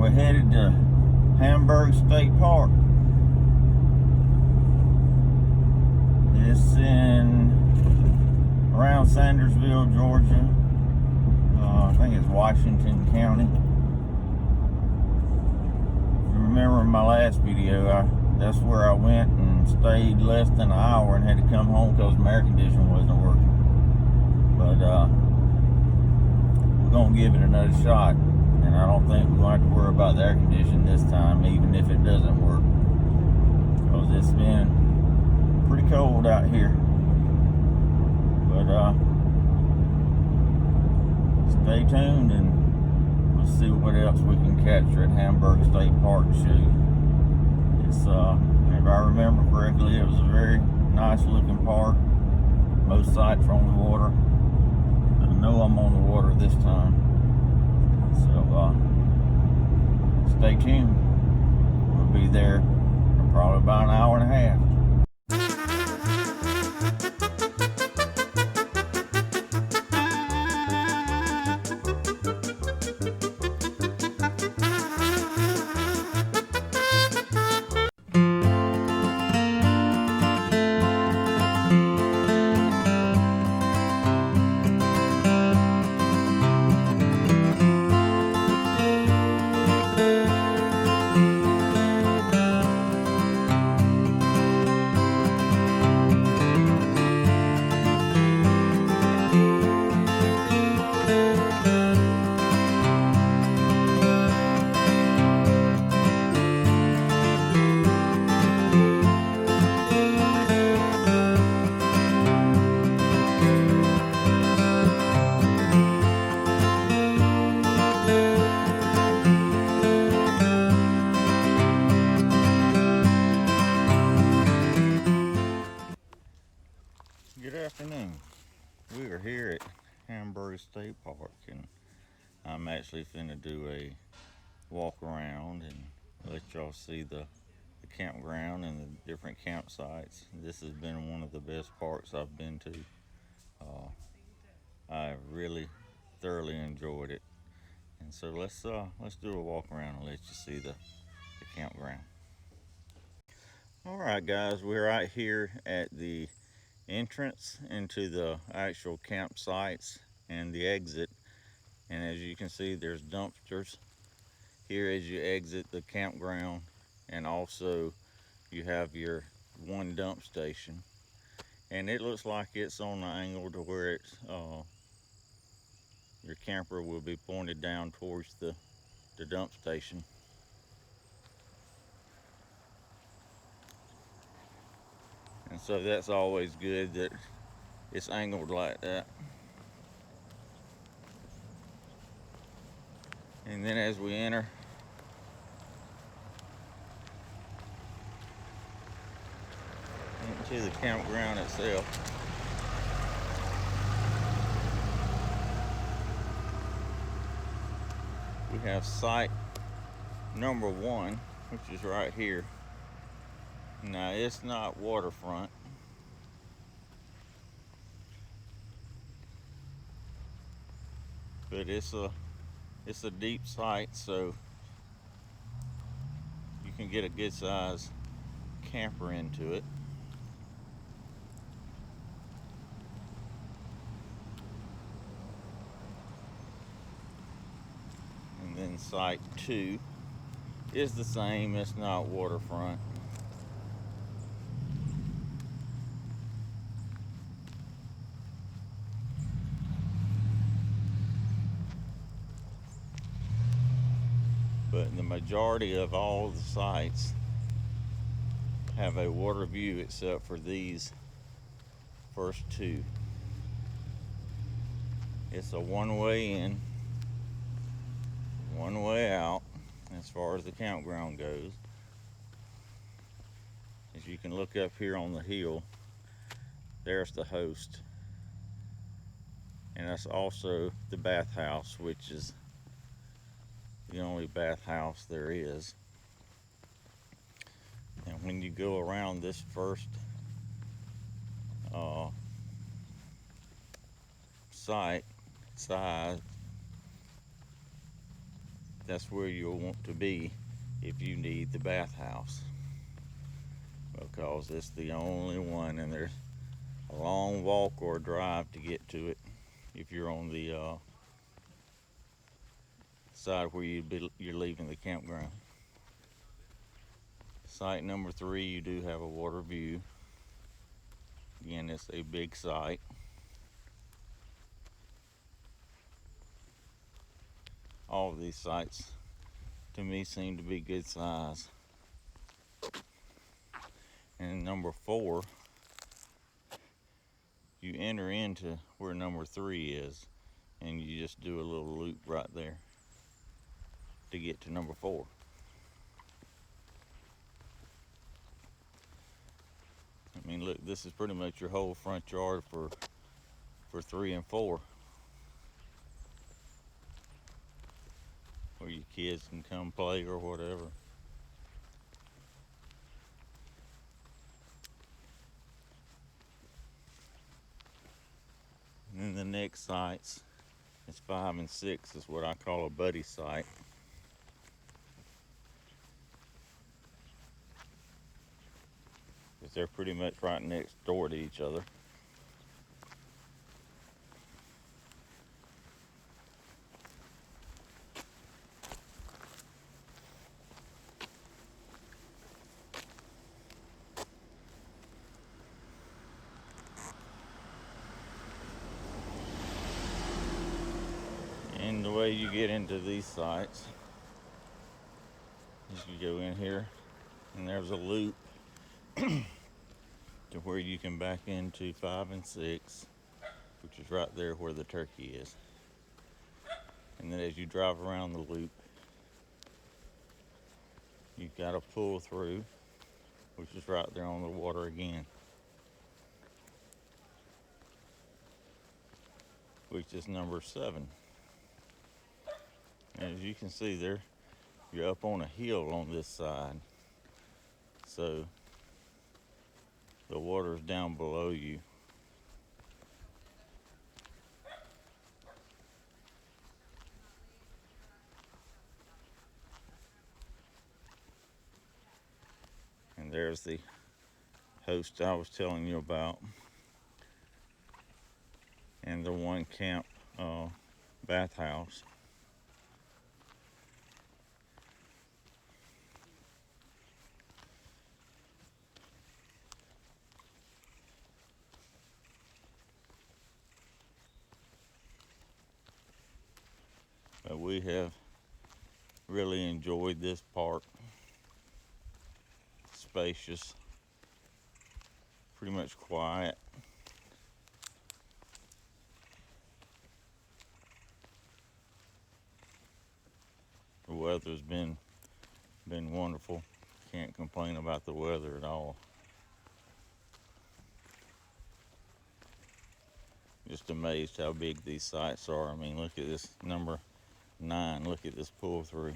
we're headed to Hamburg State Park. It's in around Sandersville, Georgia. I think it's Washington County. If you remember in my last video, that's where I went and stayed less than an hour and had to come home because my air conditioner wasn't working. But we're gonna give it another shot, and I don't think we're gonna have to worry about the air conditioning this time, even if it doesn't work, because it's been pretty cold out here. But stay tuned and we'll see what else we can capture at Hamburg State Park to show you. It's if I remember correctly, it was a very nice looking park. Most sights are on the water. I know I'm on the water this time. So stay tuned. We'll be there in probably about an hour and a half. Good afternoon. We are here at Hamburg State Park, and I'm actually finna do a walk around and let y'all see the campground and the different campsites. This has been one of the best parks I've been to. I really thoroughly enjoyed it, and so let's do a walk around and let you see the campground. All right, guys, we're right here at the entrance into the actual campsites and the exit, and as you can see, there's dumpsters here as you exit the campground, and also you have your one dump station, and it looks like it's on the angle to where it's your camper will be pointed down towards the dump station. And so that's always good that it's angled like that. And then as we enter into the campground itself, we have site number 1, which is right here. Now, it's not waterfront, but it's a deep site, so you can get a good size camper into it. And then site 2 is the same, it's not waterfront. But the majority of all the sites have a water view except for these first 2. It's a one-way in, one-way out as far as the campground goes. As you can look up here on the hill, there's the host. And that's also the bathhouse, which is the only bathhouse there is. And when you go around this first side, that's where you'll want to be if you need the bathhouse, because it's the only one, and there's a long walk or drive to get to it if you're on the side where you're leaving the campground. Site number 3, you do have a water view. Again, it's a big site. All of these sites to me seem to be good size. And number 4, you enter into where number 3 is, and you just do a little loop right there to get to number 4. I mean, look, this is pretty much your whole front yard for 3 and 4, where your kids can come play or whatever. And then the next sites, it's 5 and 6, is what I call a buddy site. Because they're pretty much right next door to each other. And the way you get into these sites is you go in here, and there's a loop to where you can back into 5 and 6, which is right there where the turkey is. And then as you drive around the loop, you've got to pull through, which is right there on the water again, which is number 7. And as you can see there, you're up on a hill on this side, so the water is down below you. And there's the host I was telling you about, and the one camp bathhouse. But we have really enjoyed this park. Spacious, pretty much quiet. The weather's been wonderful. Can't complain about the weather at all. Just amazed how big these sites are. I mean, look at this number 9. Look at this pull through.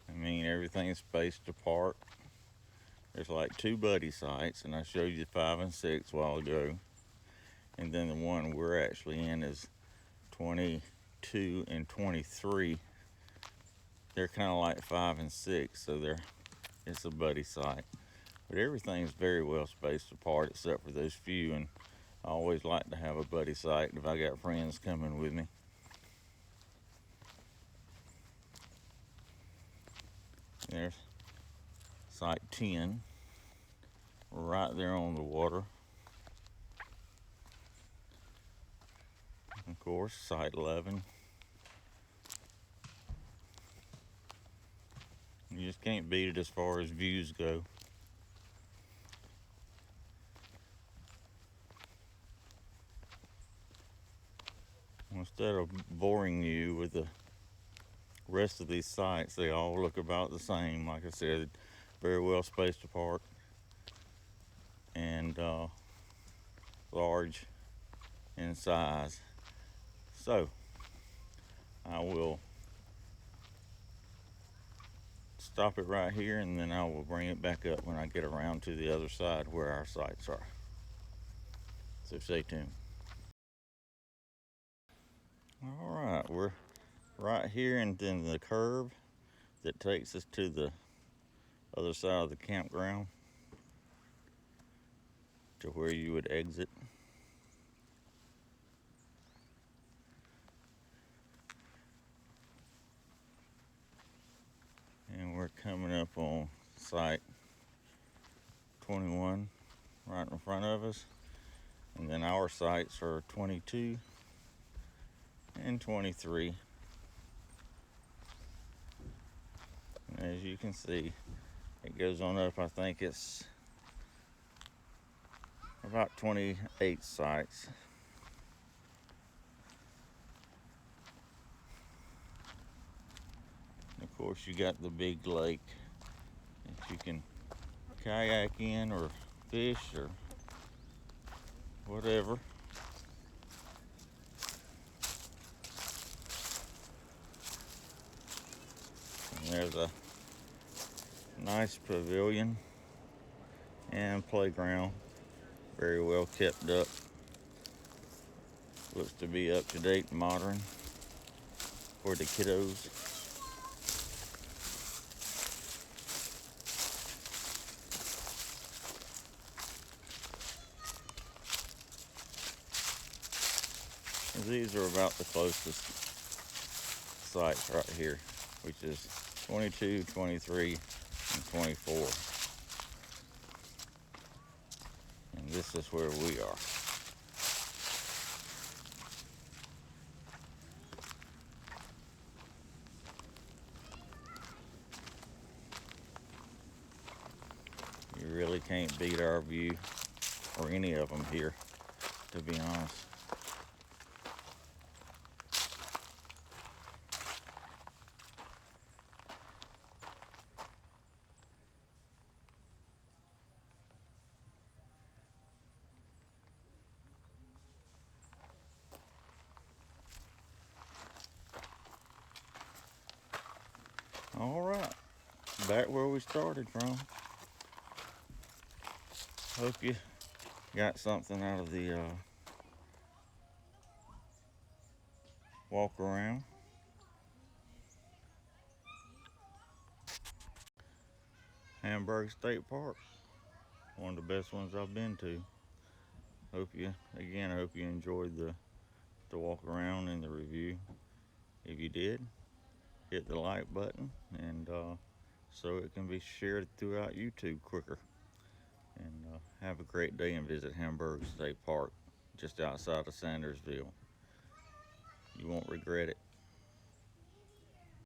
I mean, everything's spaced apart. There's like 2 buddy sites, and I showed you 5 and 6 a while ago. And then the one we're actually in is 22 and 23. They're kind of like 5 and 6, so it's a buddy site. But everything's very well spaced apart except for those few, and I always like to have a buddy site if I got friends coming with me. There's site 10, right there on the water. Of course, site 11. You just can't beat it as far as views go. Instead of boring you with the rest of these sites, they all look about the same. Like I said, very well spaced apart and large in size. So I will stop it right here, and then I will bring it back up when I get around to the other side where our sites are. So stay tuned. All right, we're right here, and then the curve that takes us to the other side of the campground to where you would exit. And we're coming up on site 21 right in front of us. And then our sites are 22 and 23. And as you can see, it goes on up. I think it's about 28 sites. And of course, you got the big lake that you can kayak in or fish or whatever. And there's a nice pavilion and playground, very well kept up. Looks to be up to date and modern for the kiddos. These are about the closest sites right here, which is 22, 23, and 24. And this is where we are. You really can't beat our view or any of them here, to be honest. All right, back where we started from. Hope you got something out of the walk around. Hamburg State Park, one of the best ones I've been to. Hope you enjoyed the walk around and the review. If you did, hit the like button, and so it can be shared throughout YouTube quicker. And have a great day and visit Hamburg State Park just outside of Sandersville. You won't regret it.